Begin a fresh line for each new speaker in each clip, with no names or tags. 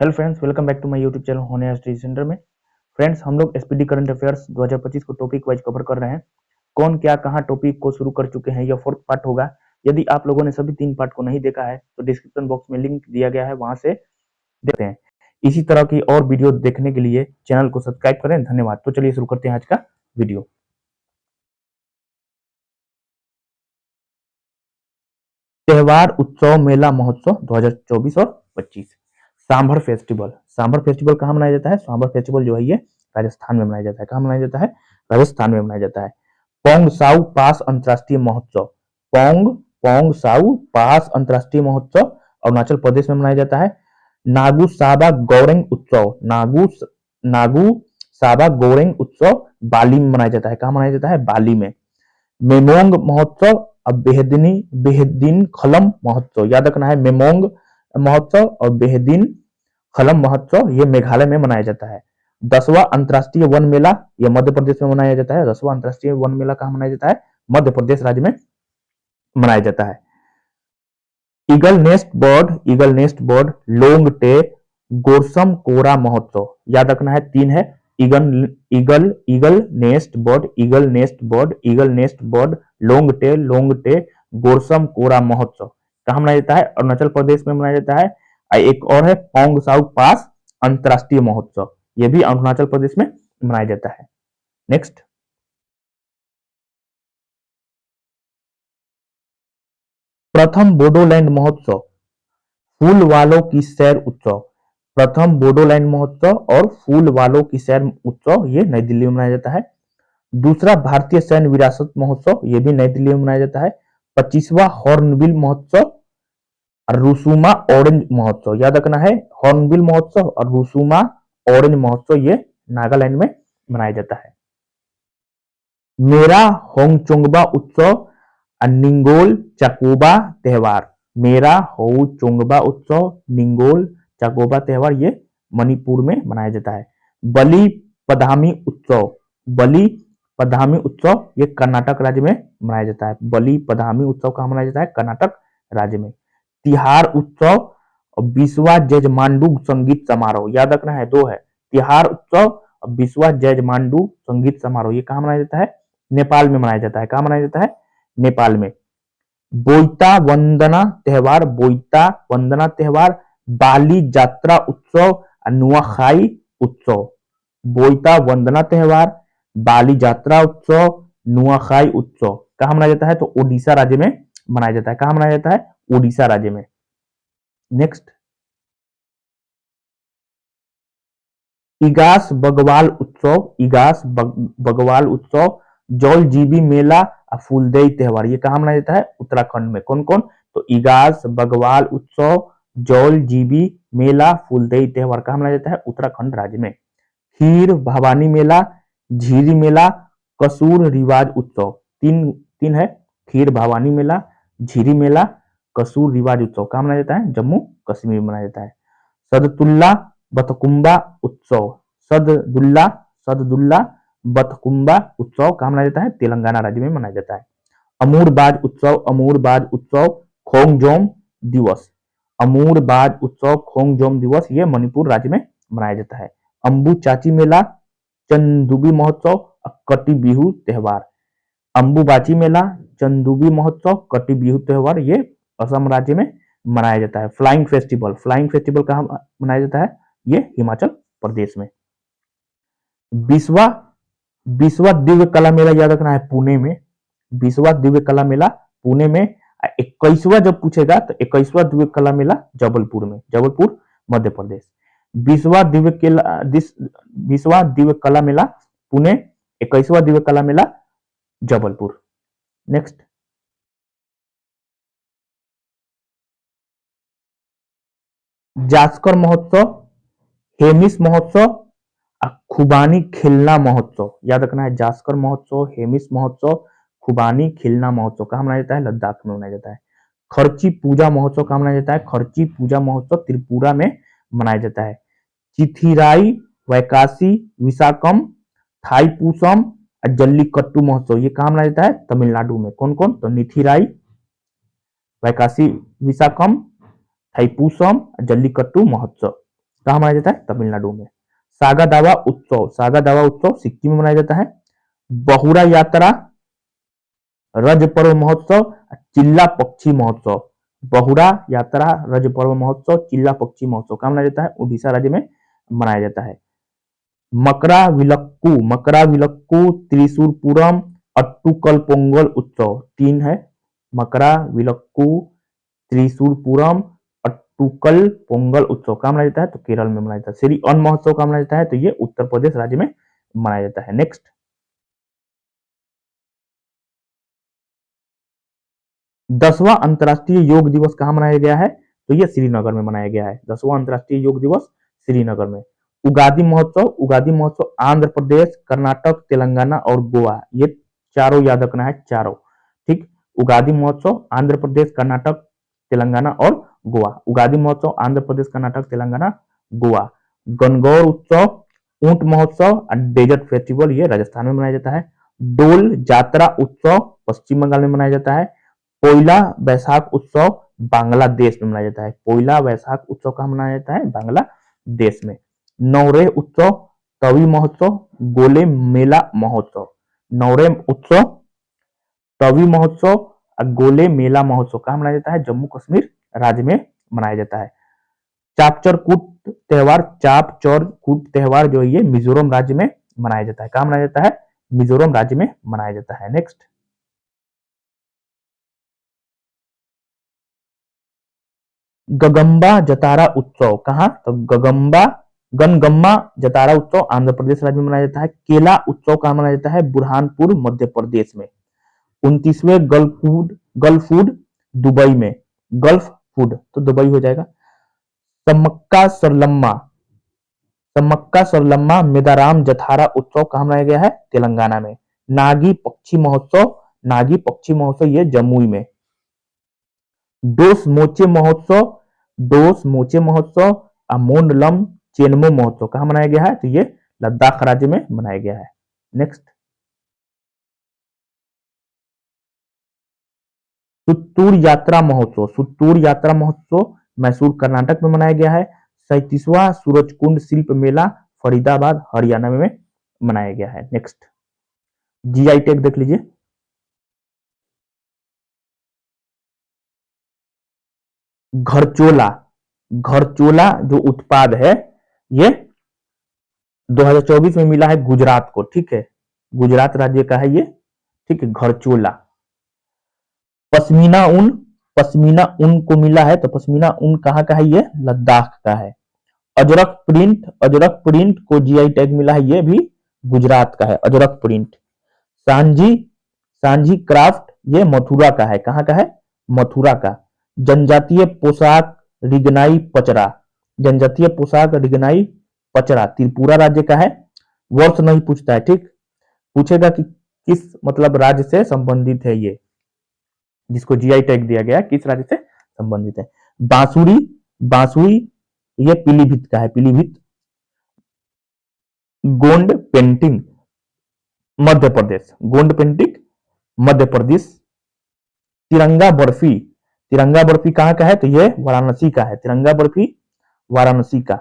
Hello friends, welcome back to my YouTube channel होने study centre में। Friends, हम लोग एसपीडी करंट अफेयर्स 2025 को टॉपिक वाइज कवर कर रहे हैं। कौन क्या कहां टॉपिक को शुरू कर चुके हैं, यह फोर्थ पार्ट होगा। यदि आप लोगों ने सभी 3 पार्ट को नहीं देखा है तो डिस्क्रिप्शन बॉक्स में लिंक दिया गया है, वहां से देखते हैं। इसी तरह की और वीडियो देखने के लिए चैनल को सब्सक्राइब करें। धन्यवाद। तो चलिए शुरू करते हैं आज का वीडियो। त्योहार, उत्सव, मेला, महोत्सव 2024 और 25। सांभर फेस्टिवल। सांभर फेस्टिवल कहाँ मनाया जाता है? सांभर फेस्टिवल जो है ये राजस्थान में मनाया जाता है। कहाँ मनाया जाता है? राजस्थान में मनाया जाता है। पोंग साउ पास अंतर्राष्ट्रीय महोत्सव। पोंग पोंग साउ पास अंतर्राष्ट्रीय महोत्सव अरुणाचल प्रदेश में मनाया जाता है। नागू साबा गौरेंग उत्सव। नागू साबा गौरेंग उत्सव बाली में मनाया जाता है। कहाँ मनाया जाता है? बाली में। मेमोंग महोत्सव और बेहदीन खलम महोत्सव, याद रखना है। मेमोंग महोत्सव और बेहदीन खलम महोत्सव ये मेघालय में मनाया जाता है। 10वां अंतर्राष्ट्रीय वन मेला यह मध्य प्रदेश में मनाया जाता है। 10वां अंतर्राष्ट्रीय वन मेला कहाँ मनाया जाता है? मध्य प्रदेश राज्य में मनाया जाता है। ईगल नेस्ट बर्ड लोंग टे गोरसम कोरा महोत्सव, याद रखना है। 3 है। ईगल ईगल नेस्ट बर्ड लोंग टे गोरसम कोरा महोत्सव कहाँ मनाया जाता है? अरुणाचल प्रदेश में मनाया जाता है। एक और है पोंग साउ पास अंतर्राष्ट्रीय महोत्सव, यह भी अरुणाचल प्रदेश में मनाया जाता है। नेक्स्ट, प्रथम बोडोलैंड महोत्सव फूल वालों की सैर उत्सव। प्रथम बोडोलैंड महोत्सव और फूल वालों की सैर उत्सव ये नई दिल्ली में मनाया जाता है। दूसरा भारतीय सैन्य विरासत महोत्सव ये भी नई दिल्ली में मनाया जाता है। 25वां हॉर्नबिल महोत्सव और रुसुमा ऑरेंज महोत्सव, याद रखना है। हॉर्नबिल महोत्सव और रुसुमा ऑरेंज महोत्सव ये नागालैंड में मनाया जाता है। मेरा होंगचोंगबा उत्सव निंगोल चाकोबा त्योहार। मेरा होंगचोंगबा उत्सव निंगोल चाकोबा त्योहार ये मणिपुर में मनाया जाता है। बलि पदामी उत्सव बलि पदामी उत्सव ये कर्नाटक राज्य में मनाया जाता है। बलि पदामी उत्सव कहाँ मनाया जाता है? कर्नाटक राज्य में। तिहार उत्सव और 20वां जजमांडू संगीत समारोह, याद रखना है। 2 है। तिहार उत्सव और 20वां जजमांडू संगीत समारोह ये कहाँ मनाया जाता है? नेपाल में मनाया जाता है। कहाँ मनाया जाता है? नेपाल में। बोईता वंदना त्योहार बाली यात्रा उत्सव और नुआखाई उत्सव। बोईता वंदना त्योहार, बाली यात्रा उत्सव, नुआखाई उत्सव कहाँ मनाया जाता है? तो ओडिशा राज्य में मनाया जाता है। कहाँ मनाया जाता है? ओडिशा राज्य में। नेक्स्ट, इगास बगवाल उत्सव जौल जीबी मेला और फूलदेई त्योहार ये कहाँ मनाया जाता है? उत्तराखंड में। कौन कौन? तो इगास बगवाल उत्सव, जौल जीबी मेला, फूलदेई त्योहार कहाँ मनाया जाता है? उत्तराखंड राज्य में। खीर भवानी मेला, झीरी मेला, कसूर रिवाज उत्सव। तीन तीन है। खीर भवानी मेला, झीरी मेला, कसूर रिवाज उत्सव कहाँ मनाया जाता है? जम्मू कश्मीर में मनाया जाता है। सदतुल्ला बतकुम्बा उत्सव सददुल्ला बतकुम्बा उत्सव कहाँ मनाया जाता है? तेलंगाना राज्य में मनाया जाता है। अमूरबाज उत्सव खोंगजोम दिवस ये मणिपुर राज्य में मनाया जाता है। अंबु चाची मेला, चंदुबी महोत्सव, कटी बिहू त्योहार। अंबुबाची मेला, चंदुबी महोत्सव, कटी बिहू त्योहार ये असम राज्य में मनाया जाता है। फ्लाइंग फेस्टिवल कहाँ मनाया जाता है? ये हिमाचल प्रदेश में। 20वां दिव्य कला मेला, याद रखना है, पुणे में। 20वां दिव्य कला मेला पुणे में। 21वां जब पूछेगा तो 21वां दिव्य कला मेला जबलपुर में, जबलपुर मध्य प्रदेश। 20वां दिव्य कला मेला पुणे, 21वां दिव्य कला मेला जबलपुर। नेक्स्ट, जास्कर महोत्सव, हेमिस महोत्सव, खुबानी खिलना महोत्सव, याद रखना है। जास्कर महोत्सव, हेमिस महोत्सव, खुबानी खिलना महोत्सव कहाँ मनाया जाता है? लद्दाख में मनाया जाता है। खर्ची पूजा महोत्सव कहाँ मनाया जाता है? खर्ची पूजा महोत्सव त्रिपुरा में मनाया जाता है। चिथिराई वैकासी विशाखम थाईपुसम जल्लीकट्टू महोत्सव ये कहाँ मनाया जाता है? तमिलनाडु में। कौन कौन? तो निथिराई वैकासी विशाखम थाईपुसम जल्लीकट्टू महोत्सव। कहाँ मनाया जाता है? तमिलनाडु में। सागा दावा उत्सव सिक्किम में मनाया जाता है। बहुरा यात्रा, रज पर्व महोत्सव, चिल्ला पक्षी महोत्सव। बहुरा यात्रा, रज पर्व महोत्सव, चिल्ला पक्षी महोत्सव कहाँ मनाया जाता है? उड़ीसा राज्य में मनाया जाता है। मकरा विलक्कू, त्रिशूरपुरम, अट्टुकल पोंगल उत्सव, 3 है। मकरा विलक्कू, त्रिशूरपुरम, अट्टुकल पोंगल उत्सव कहाँ मनाया जाता है? तो केरल में मनाया जाता है। श्री अन्न महोत्सव कहाँ मनाया जाता है? तो ये उत्तर प्रदेश राज्य में मनाया जाता है। नेक्स्ट, 10वां अंतर्राष्ट्रीय योग दिवस कहाँ मनाया गया है? तो ये श्रीनगर में मनाया गया है। 10वां अंतर्राष्ट्रीय योग दिवस श्रीनगर में। उगादी महोत्सव आंध्र प्रदेश, कर्नाटक, तेलंगाना और गोवा, ये चारों याद रखना है, चारों। ठीक, उगादी महोत्सव आंध्र प्रदेश, कर्नाटक, तेलंगाना और गोवा। उगादी महोत्सव आंध्र प्रदेश, कर्नाटक, तेलंगाना, गोवा। गणगौर उत्सव, ऊंट महोत्सव, डेजर्ट फेस्टिवल, ये राजस्थान में मनाया जाता है। डोल जात्रा उत्सव पश्चिम बंगाल में मनाया जाता है। पोइला वैशाख उत्सव बांग्लादेश में मनाया जाता है। पोइला वैशाख उत्सव कहाँ मनाया जाता है? बांग्लादेश में। नवरेह उत्सव, तवी महोत्सव, गोले मेला महोत्सव। नवरेह उत्सव, तवी महोत्सव और गोले मेला महोत्सव कहाँ मनाया जाता है? जम्मू कश्मीर राज्य में मनाया जाता है। चाप चौर कूट त्योहार जो ये मिजोरम राज्य में मनाया जाता है। कहाँ मनाया जाता है? मिजोरम राज्य में मनाया जाता है। नेक्स्ट, गगम्बा जतारा उत्सव कहाँ? तो गनगम्मा जतारा उत्सव आंध्र प्रदेश राज्य में मनाया जाता है। केला उत्सव कहाँ मनाया जाता है? बुरहानपुर मध्य प्रदेश में। 29वें गल्फ फूड दुबई में। गल्फ फूड तो दुबई हो जाएगा। समक्का सरलम्मा मेदाराम जथारा उत्सव कहाँ मनाया गया है? तेलंगाना में। नागी पक्षी महोत्सव ये जमुई में। डोस मोचे महोत्सव मोंडलम चेनमो महोत्सव कहाँ मनाया गया है? तो ये लद्दाख राज्य में मनाया गया है। नेक्स्ट, सुत्तूर यात्रा महोत्सव मैसूर कर्नाटक में मनाया गया है। 37वां सूरजकुंड शिल्प मेला फरीदाबाद हरियाणा में मनाया गया है। नेक्स्ट, जीआई टैग देख लीजिए। घरचोला जो उत्पाद है ये 2024 में मिला है गुजरात को। ठीक है, गुजरात राज्य का है ये। ठीक है, घरचोला। पश्मीना ऊन को मिला है, तो पश्मीना ऊन कहाँ का है? ये लद्दाख का है। अजरक प्रिंट को जीआई टैग मिला है, ये भी गुजरात का है। अजरक प्रिंट। सांझी सांझी क्राफ्ट ये मथुरा का है। कहाँ का है? मथुरा का। जनजातीय पोशाक रिगनाई पचरा त्रिपुरा राज्य का है। वर्ष नहीं पूछता है, ठीक, पूछेगा कि किस मतलब राज्य से संबंधित है ये, जिसको जीआई टैग दिया गया किस राज्य से संबंधित है। बांसुरी ये पीलीभीत का है। पीलीभीत। गोंड पेंटिंग मध्य प्रदेश। तिरंगा बर्फी कहाँ का है? तो ये वाराणसी का है। तिरंगा बर्फी वाराणसी का।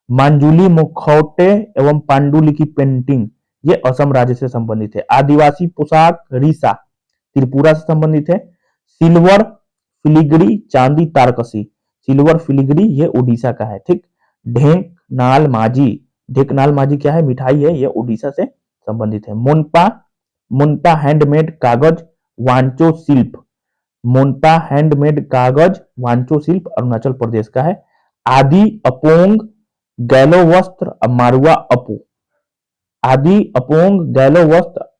मांजुली मुखौटे एवं पांडुलिपि की पेंटिंग ये असम राज्य से संबंधित है। आदिवासी पोशाक रीसा त्रिपुरा से संबंधित है। सिल्वर फिलिग्री चांदी तारकसी, सिल्वर फिलिग्री ये उड़ीसा का है। ठीक, ढेंकनाल माझी क्या है? मिठाई है, ये उड़ीसा से संबंधित है। मोनपा हैंडमेड कागज वांचो शिल्प अरुणाचल प्रदेश का है। आदि अपोंग गैलो वस्त्र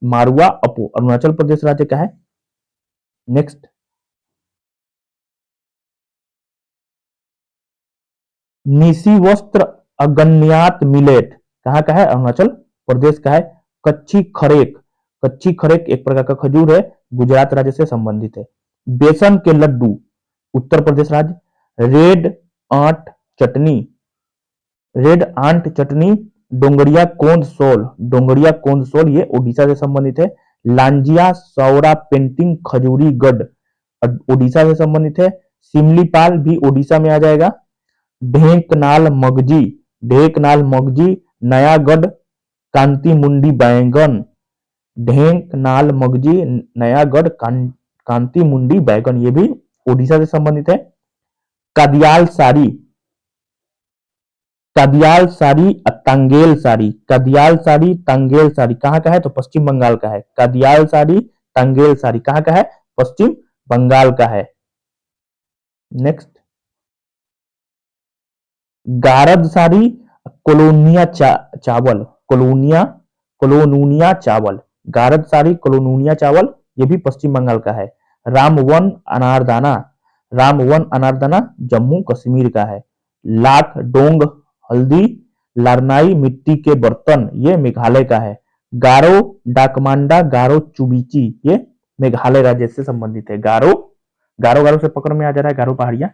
मारुआ अपो अरुणाचल प्रदेश राज्य का है। नेक्स्ट, निसी वस्त्र अगन्यात मिलेट कहाँ का है? अरुणाचल प्रदेश का है। कच्ची खरेक एक प्रकार का खजूर है, गुजरात राज्य से संबंधित है। बेसन के लड्डू उत्तर प्रदेश राज्य। रेड आंट चटनी डोंगरिया कोंद सोल ये उड़ीसा से संबंधित है। लांजिया सौरा पेंटिंग खजूरी गढ़ उड़ीसा से संबंधित है। सिमलीपाल भी उड़ीसा में आ जाएगा। ढेंकनाल मगजी, ढेंकनाल मगजी, नयागढ़ कांतिमुंडी बैंगन, ढेंकनाल मगजी, नयागढ़ कांतिमुंडी बैंगन, ये भी उड़ीसा से संबंधित है। कदियाल साड़ी, कदियाल साड़ी, तंगेल साड़ी, कदियाल साड़ी, तंगेल साड़ी कहाँ का है तो पश्चिम बंगाल का है। कदियाल साड़ी, तंगेल साड़ी कहाँ का है, पश्चिम बंगाल का है। नेक्स्ट, गारद साड़ी, कोलोनिया चावल, कोलोनुनिया चावल, गारद साड़ी, कोलोनुनिया चावल, ये भी पश्चिम बंगाल का है। रामवन अनारदाना, रामवन अनारदाना जम्मू कश्मीर का है। लाख डोंग हल्दी, लारनाई मिट्टी के बर्तन, ये मेघालय का है। गारो डाकमांडा, गारो चुबीची, ये मेघालय राज्य से संबंधित है। गारो, गारो गारो से पकड़ में आ जा रहा है, गारो पहाड़िया।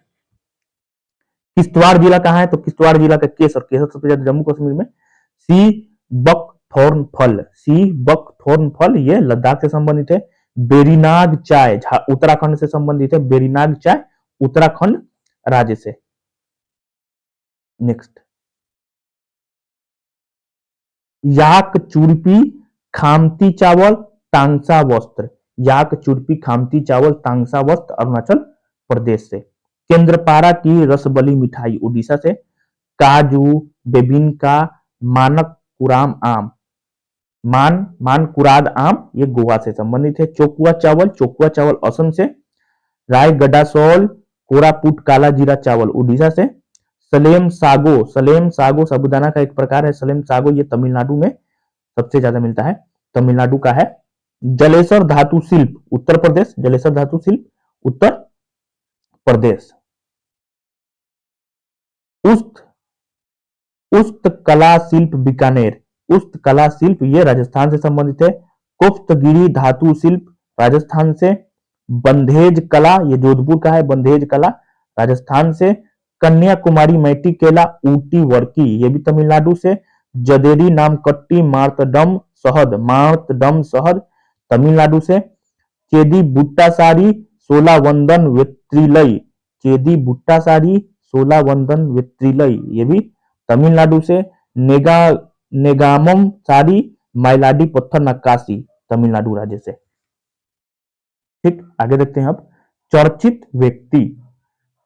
किश्तवाड़ जिला कहाँ है तो किश्तवाड़ जिला का केसर, केसर सबसे ज्यादा जम्मू कश्मीर में। सी बक थॉर्न फल, सी बक थॉर्न फल, ये लद्दाख से संबंधित है। बेरीनाग चाय उत्तराखंड से संबंधित है। बेरीनाग चाय उत्तराखंड राज्य से। नेक्स्ट, याक चुरपी खामती चावल तांगसा वस्त्र, याक चुरपी खामती चावल तांगसा वस्त्र अरुणाचल प्रदेश से। केंद्रपारा की रसबली मिठाई उड़ीसा से। काजू, बेबिनका, मानक कुराम आम, मानकुराद आम, ये गोवा से संबंधित है। चोकुआ चावल असम से। रायगढ़ासोल कोरापुट काला जीरा चावल उड़ीसा से। सलेम सागो साबूदाना का एक प्रकार है। सलेम सागो ये तमिलनाडु में सबसे ज्यादा मिलता है, तमिलनाडु का है। जलेसर धातु शिल्प उत्तर प्रदेश, जलेसर धातु शिल्प उत्तर प्रदेश। उस्त उस्त कला शिल्प बीकानेर, उस्त कला शिल्प ये राजस्थान से संबंधित है। कुफ्तगिरी धातु शिल्प राजस्थान से। बंधेज कला ये जोधपुर का है, बंधेज कला राजस्थान से। कन्याकुमारी मैटी केला ऊटी वर्की, ये भी तमिलनाडु से। जदेरी नामकट्टी मार्तडम शहद तमिलनाडु से। चेदी बुट्टा साड़ी सोलावंदन वेत्रिलई, चेदी बुट्टा साड़ी सोलावंदन वेत्रिलई, ये भी तमिलनाडु से। नेगा नेगामम साड़ी माइलाडी पत्थर नक्काशी तमिलनाडु राज्य से। ठीक, आगे देखते हैं अब। चर्चित व्यक्ति,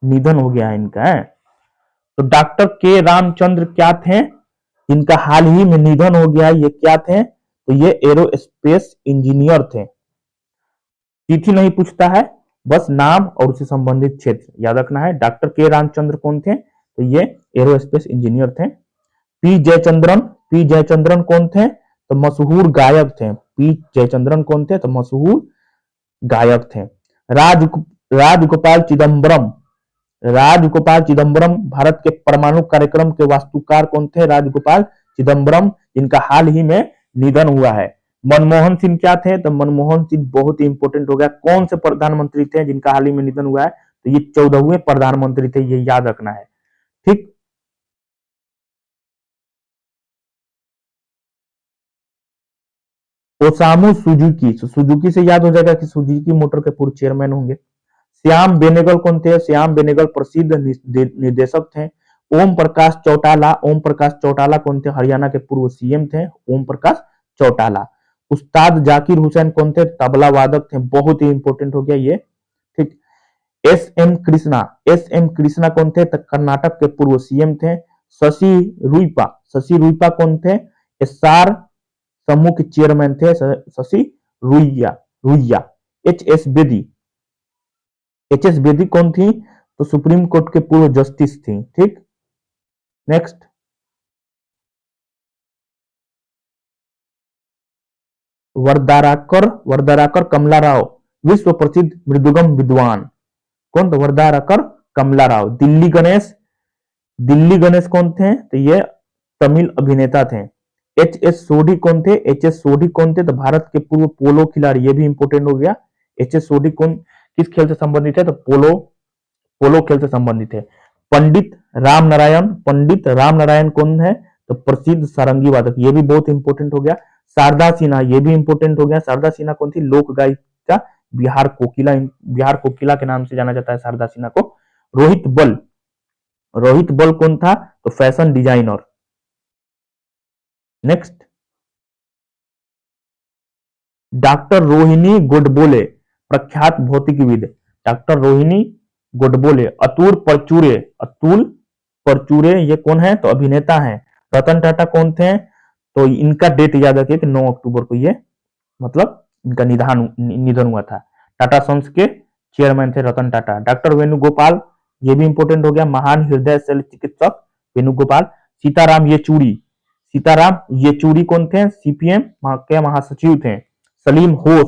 निधन हो गया है इनका है तो डॉक्टर के रामचंद्र क्या थे, इनका हाल ही में निधन हो गया। ये क्या थे तो ये एरोस्पेस इंजीनियर थे। तिथि नहीं पूछता है, बस नाम और उससे संबंधित क्षेत्र याद रखना है। डॉक्टर के रामचंद्र कौन थे तो ये एरोस्पेस इंजीनियर थे। पी जयचंद्रन कौन थे तो मशहूर गायक थे। पी जयचंद्रन कौन थे तो मशहूर गायक थे। राजगोपाल चिदम्बरम भारत के परमाणु कार्यक्रम के वास्तुकार कौन थे, राजगोपाल चिदम्बरम, जिनका हाल ही में निधन हुआ है। मनमोहन सिंह क्या थे तो मनमोहन सिंह बहुत ही इंपॉर्टेंट हो गया। कौन से प्रधानमंत्री थे जिनका हाल ही में निधन हुआ है तो ये 14वें प्रधानमंत्री थे, ये याद रखना है। ठीक, ओसामू सुजुकी, सुजुकी से याद हो जाएगा कि सुजुकी मोटर के पूर्व चेयरमैन होंगे। श्याम बेनेगल कौन थे, श्याम बेनेगल प्रसिद्ध निर्देशक थे। ओम प्रकाश चौटाला कौन थे, हरियाणा के पूर्व सीएम थे ओम प्रकाश चौटाला। उस्ताद जाकिर हुसैन कौन थे, तबला वादक थे, बहुत ही इंपॉर्टेंट हो गया ये। ठीक, एस एम कृष्णा कौन थे तो कर्नाटक के पूर्व सीएम थे। शशि रुइपा कौन थे, एसआर समूह के चेयरमैन थे शशि रुइया। एच एस बेदी कौन थी तो सुप्रीम कोर्ट के पूर्व जस्टिस थी। ठीक, नेक्स्ट, वर्दाराकर कमला राव विश्व प्रसिद्ध मृदुगम विद्वान कौन तो वर्दाराकर कमला राव। दिल्ली गणेश कौन थे तो ये तमिल अभिनेता थे। एच एस सोढ़ी कौन थे तो भारत के पूर्व पोलो खिलाड़ी, ये भी इंपोर्टेंट हो गया। एच एस सोढ़ी कौन किस खेल से संबंधित है तो पोलो खेल से संबंधित है। पंडित राम नारायण कौन है तो प्रसिद्ध सारंगी वादक, ये भी बहुत इंपॉर्टेंट हो गया। शारदा सिन्हा, ये भी इंपॉर्टेंट हो गया। शारदा सिन्हा कौन थी, लोक गायिका, बिहार कोकिला के नाम से जाना जाता है शारदा सिन्हा को। रोहित बल कौन था? तो fashion designer. Next, doctor Rohini Godbole प्रख्यात भौतिकविद। डॉक्टर रोहिणी गोडबोले। अतुल परचूरे ये कौन है? तो अभिनेता हैं। रतन टाटा कौन थे? तो इनका डेट याद रखिए कि 9 अक्टूबर को ये मतलब इनका निधन हुआ था। टाटा सन्स के चेयरमैन थे रतन टाटा। डॉक्टर वेणुगोपाल, ये भी इंपॉर्टेंट हो गया, महान हृदय शल्य चिकित्सक वेणुगोपाल। सीताराम येचूरी कौन थे? सीपीएम के महासचिव थे। सलीम होश,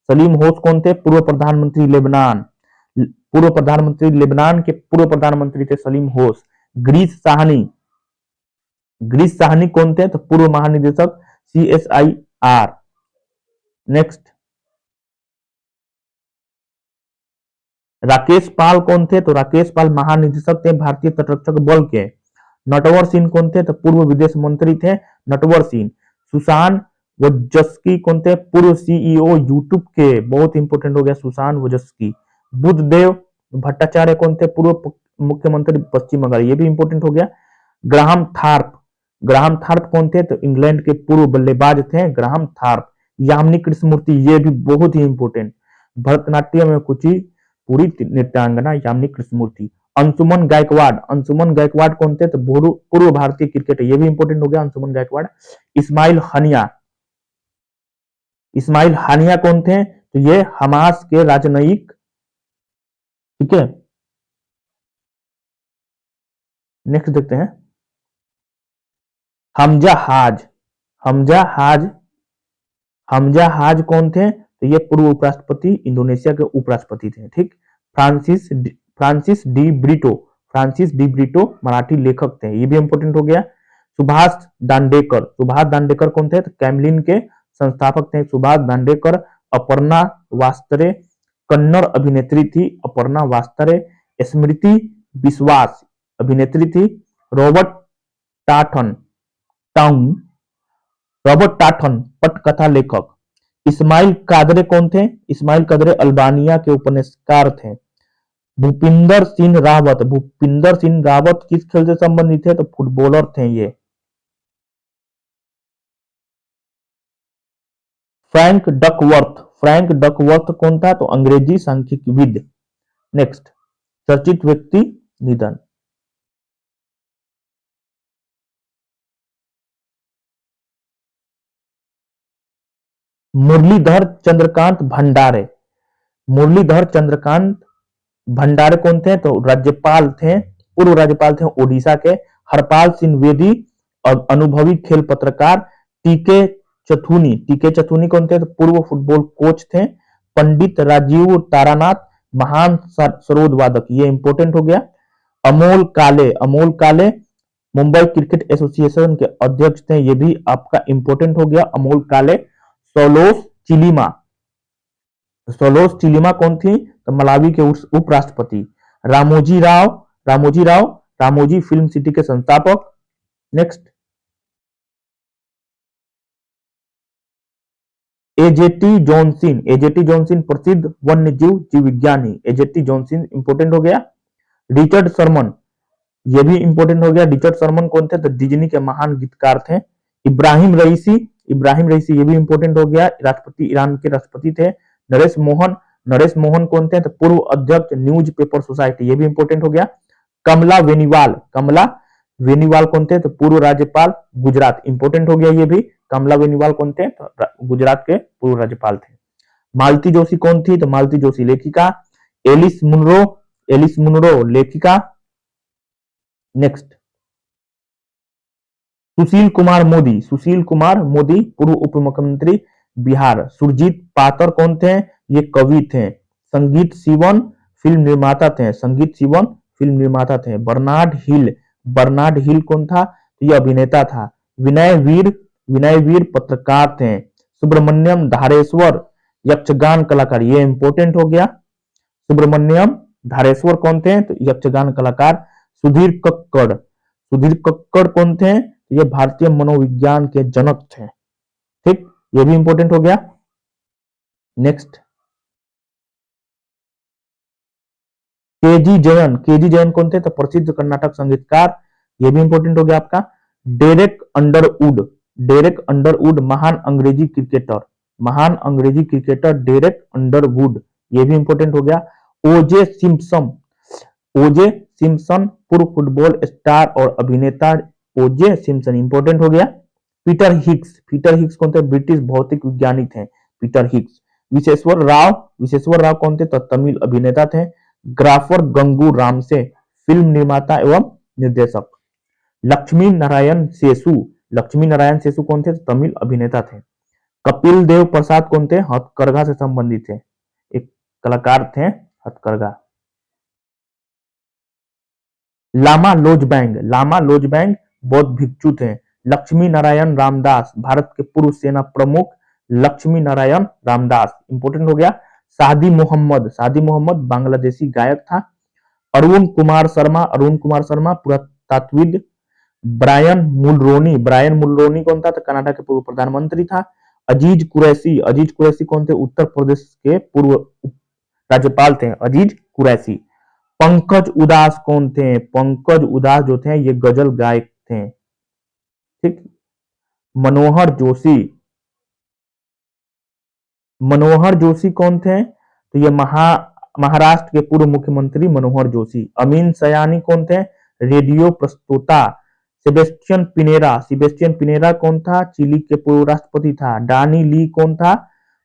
सलीम होश कौन थे? पूर्व प्रधानमंत्री लेबनान के पूर्व प्रधानमंत्री थे सलीम होश। ग्रीस साहनी, ग्रीस साहनी कौन थे? तो पूर्व महानिदेशक CSIR। नेक्स्ट, राकेश पाल कौन थे? तो राकेश पाल महानिदेशक थे भारतीय तटरक्षक बल के। नटवर सिंह कौन थे? तो पूर्व विदेश मंत्री थे नटवर सिंह। सुशांत वोजस्की कौन थे? पूर्व CEO यूट्यूब के। बहुत इंपोर्टेंट हो गया सुशांत वोजस्की। बुद्धदेव भट्टाचार्य कौन थे? पूर्व मुख्यमंत्री पश्चिम बंगाल। ये भी इंपोर्टेंट हो गया। ग्राहम थार्प, ग्राहम थार्प कौन थे? तो इंग्लैंड के पूर्व बल्लेबाज थे ग्राहम थार्प। यामिनी कृष्णमूर्ति, ये भी बहुत ही इंपोर्टेंट, भरतनाट्यम में कुचिपुड़ी नृत्यांगना यामिनी कृष्णमूर्ति। अंशुमन गायकवाड़, अंशुमन गायकवाड़ कौन थे? तो पूर्व भारतीय क्रिकेटर। ये भी इंपोर्टेंट हो गया अंशुमन गायकवाड़। इस्माइल हानिया, इस्माइल हानिया कौन थे? तो ये हमास के राजनयिक। ठीक है, नेक्स्ट देखते हैं। हमजा हाज, हमजा हाज, हमजा हाज कौन थे? तो ये पूर्व उपराष्ट्रपति इंडोनेशिया के उपराष्ट्रपति थे। ठीक। फ्रांसिस डी ब्रिटो मराठी लेखक थे। ये भी इंपोर्टेंट हो गया। सुभाष दांडेकर, सुभाष दांडेकर कौन थे? तो कैमलिन के संस्थापक थे सुभाष दांडेकर। अपर्णा वास्तरे कन्नड़ अभिनेत्री थी अपर्णा वास्तरे। स्मृति विश्वास अभिनेत्री थी। रॉबर्ट टाटन टाउन रॉबर्ट टाटन पटकथा लेखक। इस्माइल कादरे कौन थे? इस्माइल कादरे अल्बानिया के उपन्यासकार थे। भूपिंदर सिंह रावत किस खेल से संबंधित थे? तो फुटबॉलर थे ये। फ्रैंक डकवर्थ कौन था? तो अंग्रेजी सांख्यिकीविद। नेक्स्ट, चर्चित व्यक्ति निधन। मुरलीधर चंद्रकांत भंडारे, मुरलीधर चंद्रकांत भंडारे कौन थे? तो राज्यपाल थे, पूर्व राज्यपाल थे ओडिशा के। हरपाल सिंह बेदी और अनुभवी खेल पत्रकार। टीके चथुनी कौन थे? तो पूर्व फुटबॉल कोच थे। पंडित राजीव तारानाथ महान सरोद वादक। ये इंपोर्टेंट हो गया। अमोल काले मुंबई क्रिकेट एसोसिएशन के अध्यक्ष थे। ये भी आपका इंपोर्टेंट हो गया अमोल काले। सोलोस चिलिमा, सोलोस चिलिमा कौन थी? तो मलावी के उपराष्ट्रपति। रामोजी फिल्म सिटी के संस्थापक। नेक्स्ट, एजेटी जॉनसन प्रसिद्ध वन्य जीव विज्ञानी। एजेटी जॉनसन इंपोर्टेंट हो गया। रिचर्ड शर्मन, ये भी इंपोर्टेंट हो गया। रिचर्ड शर्मन कौन थे? तो डिज्नी के महान गीतकार थे। इब्राहिम रईसी ये भी इंपोर्टेंट हो गया, राष्ट्रपति ईरान के राष्ट्रपति थे। नरेश मोहन कौन थे? तो पूर्व अध्यक्ष न्यूज पेपर सोसाइटी। ये भी इंपोर्टेंट हो गया। कमला वेनीवाल कौन थे? तो पूर्व राज्यपाल गुजरात। इंपोर्टेंट हो गया ये भी। कमला वेनीवाल कौन थे? तो गुजरात के पूर्व राज्यपाल थे। मालती जोशी कौन थी? तो मालती जोशी लेखिका। एलिस मुनरो लेखिका। नेक्स्ट, सुशील कुमार मोदी पूर्व उप मुख्यमंत्री बिहार। सुरजीत पातर कौन थे? ये कवि थे। संगीत सिवन फिल्म निर्माता थे। बर्नार्ड हिल कौन था? ये अभिनेता था। विनय वीर पत्रकार थे। सुब्रमण्यम धारेश्वर यक्षगान कलाकार। ये इंपोर्टेंट हो गया। सुब्रमण्यम धारेश्वर कौन थे? तो यक्षगान कलाकार। सुधीर कक्कड़ कौन थे? ये भारतीय मनोविज्ञान के जनक थे। ठीक, ये भी इंपोर्टेंट हो गया। नेक्स्ट, केजी जयन कौन थे? तो प्रसिद्ध कर्नाटक संगीतकार, ये भी इंपॉर्टेंट हो गया आपका। डेरेक अंडरवुड महान अंग्रेजी क्रिकेटर डेरेक अंडरवुड, ये भी इंपॉर्टेंट हो गया। ओजे सिम्पसन, ओजे सिम्पसन पूर्व फुटबॉल स्टार और अभिनेता ओजे सिम्पसन, इंपॉर्टेंट हो गया। पीटर हिक्स कौन थे? ब्रिटिश भौतिक वैज्ञानिक थे पीटर हिक्स। विशेश्वर राव कौन थे? तो तमिल अभिनेता थे। ग्राफर गंगू रामसे, फिल्म निर्माता एवं निर्देशक। लक्ष्मी नारायण सेसु कौन थे? तो तमिल अभिनेता थे। कपिल देव प्रसाद कौन थे? हथकरघा से संबंधित थे, एक कलाकार थे हथकरघा। लामा लोजबैंग बौद्ध भिक्षु थे। लक्ष्मी नारायण रामदास, भारत के पूर्व सेना प्रमुख लक्ष्मी नारायण रामदास, इंपोर्टेंट हो गया। सादी मोहम्मद बांग्लादेशी गायक था। अरुण कुमार शर्मा पुरातत्वविद। ब्रायन मुलरोनी कौन था? तो कनाडा के पूर्व प्रधानमंत्री था। अजीज कुरैशी कौन थे? उत्तर प्रदेश के पूर्व राज्यपाल थे अजीज कुरैशी। पंकज उदास कौन थे? पंकज उदास जो थे ये गजल गायक थे, ठीक। मनोहर जोशी कौन थे? तो ये महाराष्ट्र के पूर्व मुख्यमंत्री मनोहर जोशी। अमीन सयानी कौन थे? रेडियो प्रस्तोता। सेबेस्टियन पिनेरा कौन था? चिली के पूर्व राष्ट्रपति था। डॉनी ली कौन था?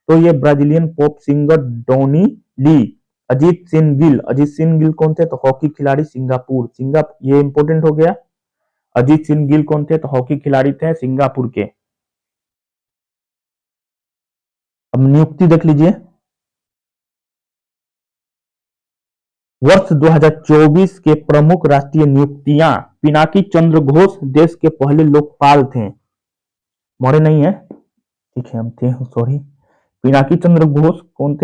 तो ये ब्राजीलियन पॉप सिंगर डॉनी ली। अजीत सिंह गिल कौन थे? तो हॉकी खिलाड़ी सिंगापुर, ये इंपोर्टेंट हो गया। अजीत सिंह गिल कौन थे? तो हॉकी खिलाड़ी थे सिंगापुर के। अब नियुक्ति देख लीजिए। वर्ष 2024 के प्रमुख राष्ट्रीय नियुक्तियां। पिनाकी चंद्र घोष देश के पहले लोकपाल थे, मौर्य नहीं है, ठीक है, हम थे, सॉरी। पिनाकी चंद्र घोष कौन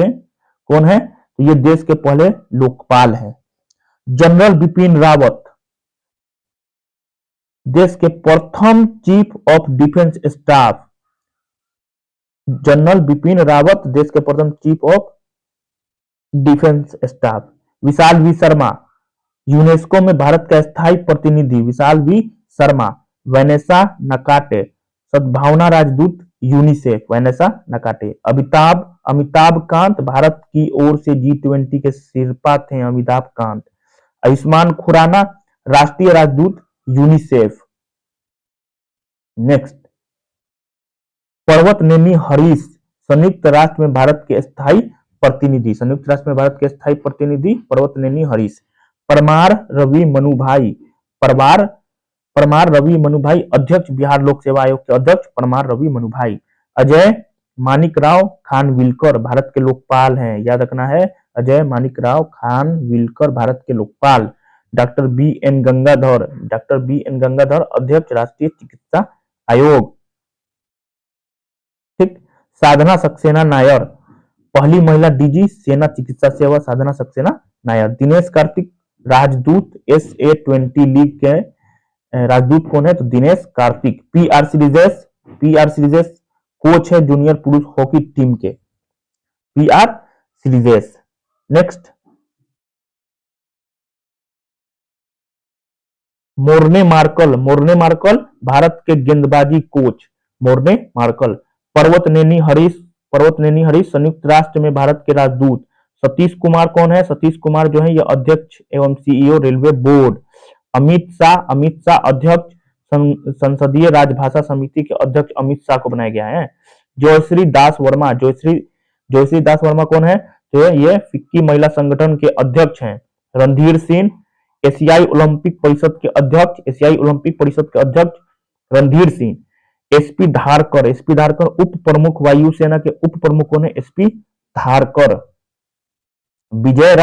है? तो ये देश के पहले लोकपाल हैं। जनरल बिपिन रावत देश के प्रथम chief of defence staff. General Bipin Rawat देश के प्रथम chief of defence staff. Vishal V Sharma UNESCO में भारत का स्थायी प्रतिनिधि। Vishal V Sharma. Vanessa Nakate सद्भावना राजदूत UNICEF. Vanessa Nakate. Amitabh Kant Bharat की ओर से G20 के शिरपा थे अमिताभ कांत। आयुष्मान खुराना राष्ट्रीय राजदूत यूनिसेफ। नेक्स्ट, पर्वतनेनी हरीश संयुक्त राष्ट्र में भारत के स्थायी प्रतिनिधि। पर्वतनेनी हरीश। परमार रवि मनुभाई अध्यक्ष, बिहार लोक सेवा आयोग के अध्यक्ष परमार रवि मनुभाई। अजय मानिकराव खानविलकर भारत के लोकपाल हैं, याद रखना है, अजय मानिकराव खानविलकर भारत के लोकपाल। डॉक्टर बी एन गंगाधर अध्यक्ष राष्ट्रीय चिकित्सा आयोग, ठीक। साधना सक्सेना नायर पहली महिला डीजी सेना चिकित्सा सेवा, साधना सक्सेना नायर। दिनेश कार्तिक राजदूत SA20 लीग के राजदूत कौन है? तो दिनेश कार्तिक। PR सीरीजेस कोच है जूनियर पुरुष हॉकी टीम के, PR Sreejesh. Next, Morne Morkel Bharat के गेंदबाजी coach, Morne Morkel. Parvathaneni Harish संयुक्त राष्ट्र में भारत के राजदूत। सतीश कुमार कौन है? सतीश कुमार जो है ये अध्यक्ष एवं CEO railway board. Amit Shah अध्यक्ष संसदीय राजभाषा समिति के अध्यक्ष अमित शाह को बनाया गया है। जयश्री दास वर्मा कौन है? तो ये फिक्की महिला संगठन के अध्यक्ष हैं। रणधीर सिंह एशियाई ओलंपिक परिषद के अध्यक्ष रणधीर सिंह। SP धारकर उप प्रमुख वायुसेना के उप प्रमुख कौन है? SP धारकर। विजय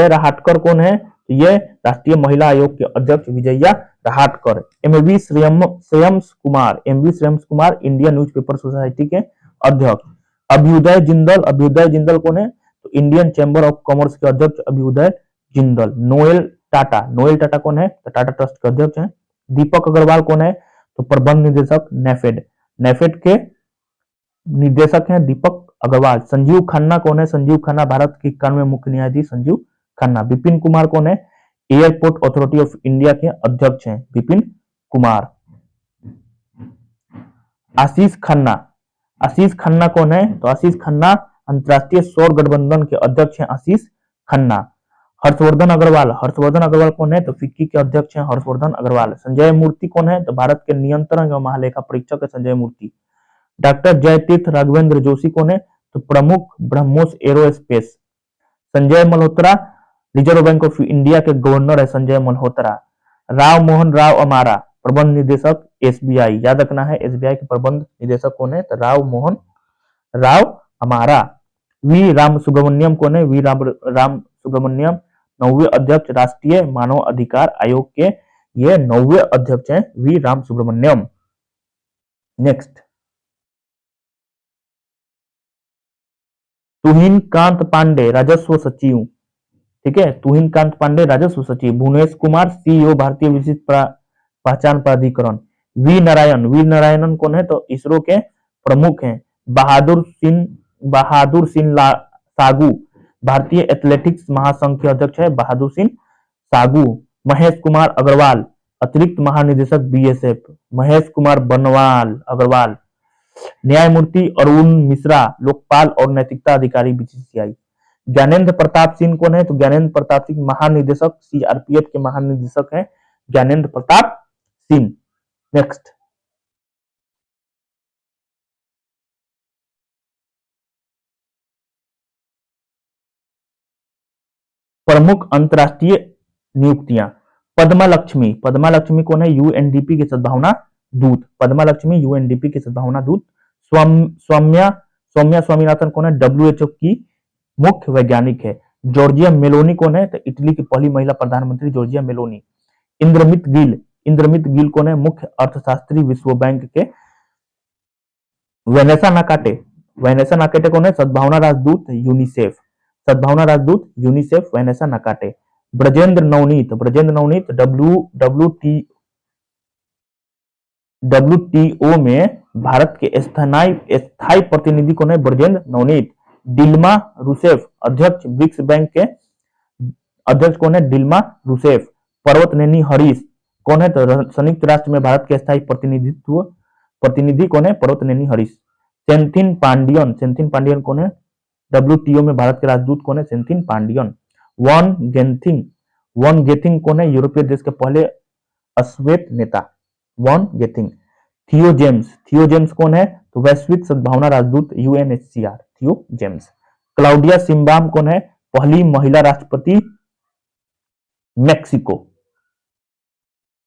राहटकर कौन है? ये राष्ट्रीय महिला आयोग के अध्यक्ष Vijaya Rahatkar. MV Shreyams Kumar Indian newspaper society के अध्यक्ष। अभ्युदय जिंदल कौन है? तो इंडियन चैम्बर ऑफ कॉमर्स के अध्यक्ष अभ्युदय जिंदल। नोएल टाटा कौन है? तो टाटा ट्रस्ट के अध्यक्ष हैं। दीपक अग्रवाल कौन है? तो प्रबंध निदेशक नेफेड के निदेशक हैं दीपक अग्रवाल। संजीव खन्ना कौन है? संजीव खन्ना भारत के 91वें मुख्य न्यायाधीश संजीव खन्ना। विपिन कुमार कौन है? एयरपोर्ट अथॉरिटी ऑफ इंडिया के अध्यक्ष हैं विपिन कुमार। आशीष खन्ना, आशीष खन्ना कौन है? तो आशीष खन्ना अंतरराष्ट्रीय सौर गठबंधन के अध्यक्ष हैं आशीष खन्ना। हर्षवर्धन अग्रवाल, हर्षवर्धन अग्रवाल कौन है? तो फिक्की के अध्यक्ष हैं हर्षवर्धन अग्रवाल। संजय मूर्ति कौन है? तो भारत के नियंत्रण एवं महालेखा परीक्षक है संजय मूर्ति। डॉक्टर जयतीर्थ राघवेंद्र जोशी कौन है? तो प्रमुख BrahMos aerospace. Sanjay Malhotra reserve bank of India के गवर्नर है संजय मल्होत्रा। राव मोहन राव अमारा प्रबंध निदेशक एसबीआई। याद रखना है एसबीआई के प्रबंध निदेशक कौन है? तो राव मोहन राव अमारा। वी राम सुब्रमण्यम कौन है? वी राम सुब्रमण्यम 9वें अध्यक्ष राष्ट्रीय मानव अधिकार आयोग के ये 9वें अध्यक्ष हैं वी राम सुब्रमण्यम। नेक्स्ट, तुहिन कांत पांडे राजस्व सचिव। ठीक है, तुहिन कांत पांडे राजस्व सचिव। भुवनेश कुमार सीईओ भारतीय विशिष्ट पहचान प्राधिकरण। वी नारायणन कौन है? तो इसरो के प्रमुख हैं। बहादुर सिंह सागू भारतीय एथलेटिक्स महासंघ के अध्यक्ष है बहादुर सिंह सागू। महेश कुमार अग्रवाल अतिरिक्त महानिदेशक बीएसएफ। महेश कुमार बनवाल अग्रवाल। न्यायमूर्ति अरुण मिश्रा लोकपाल और नैतिकता अधिकारी बीसीसीआई। ज्ञानेंद्र प्रताप सिंह कौन है? तो ज्ञानेंद्र प्रताप सिंह महानिदेशक सीआरपीएफ के महानिदेशक हैं ज्ञानेंद्र प्रताप सिंह। नेक्स्ट, प्रमुख अंतरराष्ट्रीय नियुक्तियां। पद्मा लक्ष्मी कौन है? यूएनडीपी के सद्भावना दूत। पद्मा लक्ष्मी यूएनडीपी के सद्भावना दूत। सौम्या स्वामीनाथन कौन है? डब्ल्यूएचओ की मुख्य वैज्ञानिक है। जॉर्जिया मेलोनी कौन है? तो इटली की पहली महिला प्रधानमंत्री जॉर्जिया मेलोनी। इंद्रमित गिल कौन है? मुख्य अर्थशास्त्री विश्व बैंक के। वेनेसा नाकाटे कौन है? सद्भावना राजदूत यूनिसेफ। सद्भावना राजदूत UNICEF Vanessa Nakate. Brajendra Navnit WTO में भारत के स्थायी प्रतिनिधि कौन है? ब्रजेंद्र नवनीत। डिल्मा रूसेफ अध्यक्ष ब्रिक्स बैंक के अध्यक्ष कौन है? Dilma Rousseff. पर्वतनेनी हरीश कौन है? तो संयुक्त राष्ट्र में भारत के स्थायी प्रतिनिधि कौन है? पर्वतनेनी हरीश। सेंथिल पांडियन कौन है? डब्ल्यूटीओ में भारत के राजदूत कौन है? सेंथिल पांडियन। वॉन गेथिंग कौन है? यूरोपीय देश के पहले अश्वेत नेता वॉन गेथिंग। थियो जेम्स कौन है? तो वैश्विक सद्भावना राजदूत यूएनएचसीआर थियो जेम्स। क्लाउडिया सिम्बाम कौन है? पहली महिला राष्ट्रपति मेक्सिको।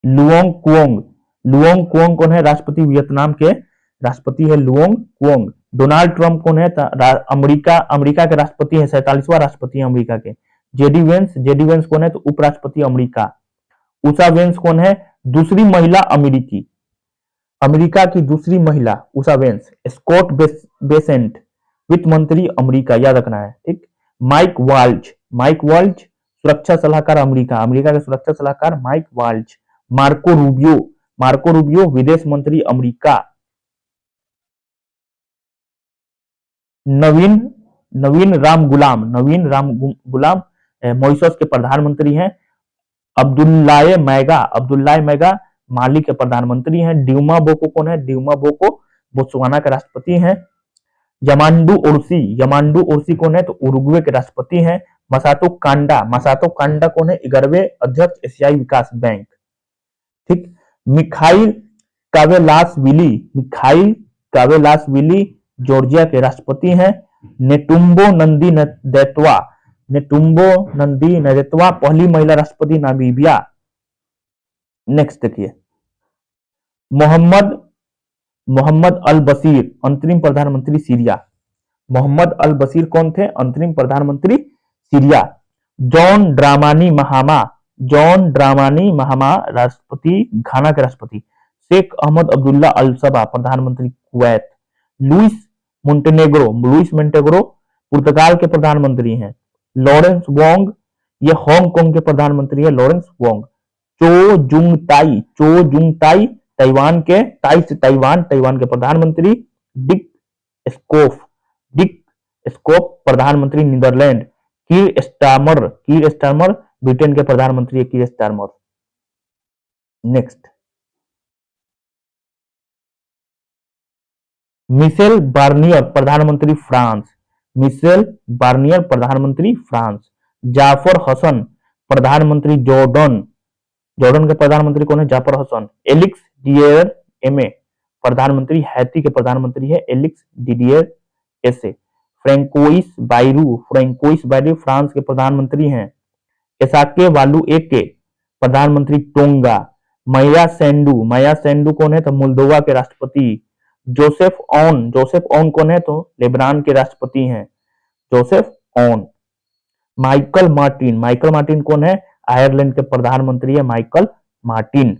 लुओंग क्वोंग कौन है? राष्ट्रपति वियतनाम के राष्ट्रपति है लुओंग क्वोंग। डोनाल्ड ट्रंप कौन है? अमेरिका के राष्ट्रपति है 47वां राष्ट्रपति है अमेरिका के। जेडी वेंस कौन है? तो उपराष्ट्रपति अमेरिका। उषा वेंस कौन है? दूसरी महिला अमेरिका की दूसरी महिला उषा वेंस। स्कॉट बेसेंट वित्त मंत्री अमेरिका, याद रखना है। ठीक। माइक वाल्ज सुरक्षा सलाहकार अमेरिका के सुरक्षा सलाहकार माइक वाल्ज। मार्को रूबियो विदेश मंत्री अमेरिका। नवीन राम गुलाम मॉरिशस के प्रधानमंत्री हैं। अब्दुल्लाह मैगा माली के प्रधानमंत्री हैं। ड्यूमा बोको कौन है? ड्यूमा बोको बोत्सवाना के राष्ट्रपति हैं। यमांडू ओरसी कौन है? तो उरुग्वे के राष्ट्रपति हैं। मसातो कांडा कौन है? 11वें अध्यक्ष एशियाई विकास बैंक। ठीक। मिखाइल कावेलासविली जॉर्जिया के राष्ट्रपति हैं। नेटुम्बो नंदी नदेत्वा पहली महिला राष्ट्रपति नामीबिया। नेक्स्ट देखिए, मोहम्मद अल बशीर अंतरिम प्रधानमंत्री सीरिया। मोहम्मद अल बशीर कौन थे? अंतरिम प्रधानमंत्री सीरिया। जॉन ड्रामानी महामा राष्ट्रपति घाना के राष्ट्रपति। शेख अहमद अब्दुल्ला अल सबा प्रधानमंत्री कुवैत। लुइस मोंटेनेग्रो पुर्तगाल के प्रधानमंत्री हैं। लॉरेंस वोंग ये हांगकांग के प्रधानमंत्री है लॉरेंस वोंग। चो जुंग ताई ताइवान के प्रधानमंत्री। डिक स्कोफ प्रधानमंत्री नीदरलैंड। कीर स्टारमर ब्रिटेन के प्रधानमंत्री है कीर स्टारमर। नेक्स्ट, मिशेल बार्नियर प्रधानमंत्री फ्रांस, मिशेल बार्नियर प्रधानमंत्री फ्रांस। जाफर हसन प्रधानमंत्री जॉर्डन, जॉर्डन के प्रधानमंत्री कौन है? जाफर हसन। एलिक्स डिडियर एमे प्रधानमंत्री हैती के प्रधानमंत्री है एलिक्स डिडियर एसे। फ्रेंकोइस बायरू फ्रांस के प्रधानमंत्री हैं। एसाके वालू एके प्रधानमंत्री टोंगा। माया सेंडू कौन है? तो मोल्दोवा के राष्ट्रपति। जोसेफ ऑन कौन है? तो लेबनान के राष्ट्रपति हैं जोसेफ ऑन। माइकल मार्टिन कौन है? आयरलैंड के प्रधानमंत्री है माइकल मार्टिन।